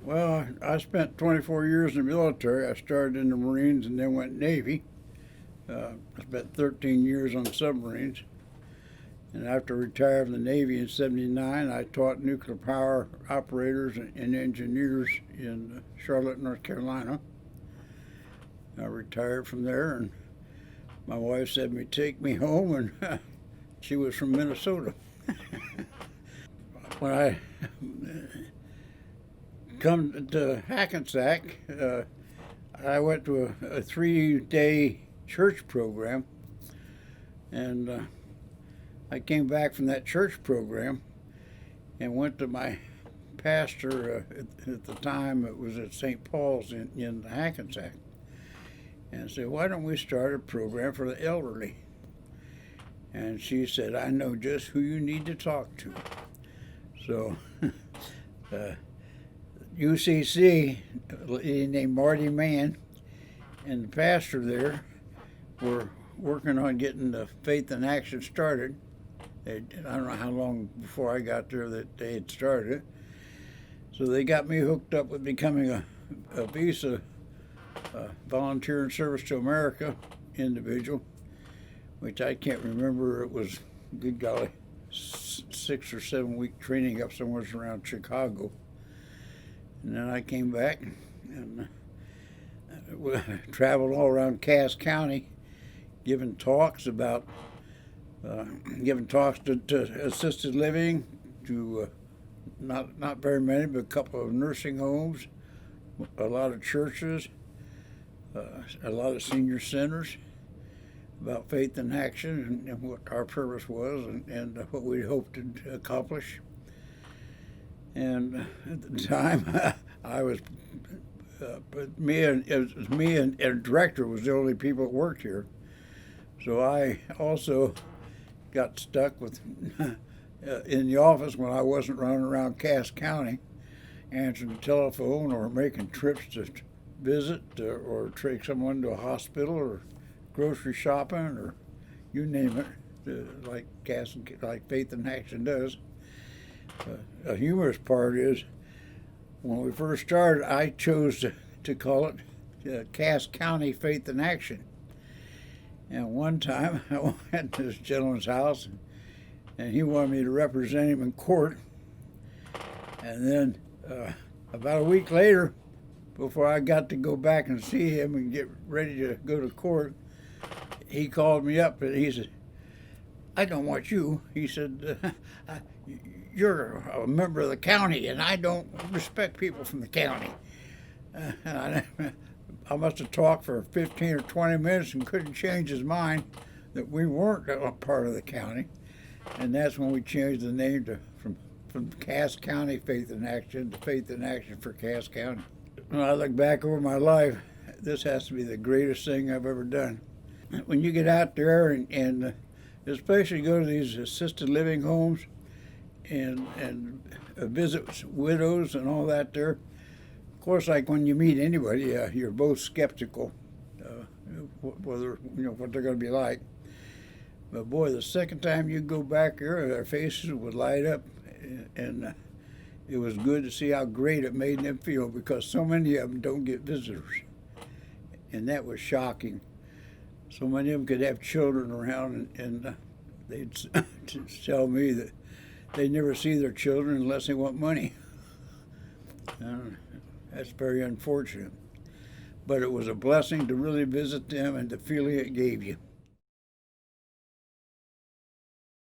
Well, I spent 24 years in the military. I started in the Marines and then went Navy. I spent 13 years on submarines. And after retiring from the Navy in '79, I taught nuclear power operators and engineers in Charlotte, North Carolina. I retired from there, and my wife said, take me home, and she was from Minnesota. When I come to Hackensack, I went to a 3-day church program, and I came back from that church program and went to my pastor at the time. It was at St. Paul's in Hackensack, and said, why don't we start a program for the elderly? And she said, I know just who you need to talk to. So UCC, a lady named Marty Mann, and the pastor there were working on getting the Faith in Action started. I don't know how long before I got there that they had started it. So they got me hooked up with becoming a VISA Volunteer in Service to America individual, which I can't remember. It was, good golly, 6 or 7 week training up somewhere around Chicago. And then I came back and traveled all around Cass County, giving talks about to assisted living, to not very many, but a couple of nursing homes, a lot of churches, a lot of senior centers, about Faith in Action and what our purpose was and what we hoped to accomplish. And at the time, I was, but me and a director was the only people that worked here. So I also got stuck with in the office when I wasn't running around Cass County, answering the telephone or making trips to visit or take someone to a hospital or grocery shopping or you name it, like Faith in Action does. A humorous part is when we first started, I chose to call it Cass County Faith in Action. And one time I went to this gentleman's house and he wanted me to represent him in court. And then about a week later, before I got to go back and see him and get ready to go to court, he called me up and he said, I don't want you. He said, you're a member of the county and I don't respect people from the county. And I must have talked for 15 or 20 minutes and couldn't change his mind that we weren't a part of the county. And that's when we changed the name from Cass County Faith in Action to Faith in Action for Cass County. When I look back over my life, this has to be the greatest thing I've ever done. When you get out there and especially go to these assisted living homes and visit widows and all that there, of course, like when you meet anybody, you're both skeptical whether what they're going to be like. But boy, the second time you go back there, their faces would light up, and it was good to see how great it made them feel because so many of them don't get visitors, and that was shocking. So many of them could have children around, and they'd tell me that they never see their children unless they want money. That's very unfortunate. But it was a blessing to really visit them and the feeling it gave you.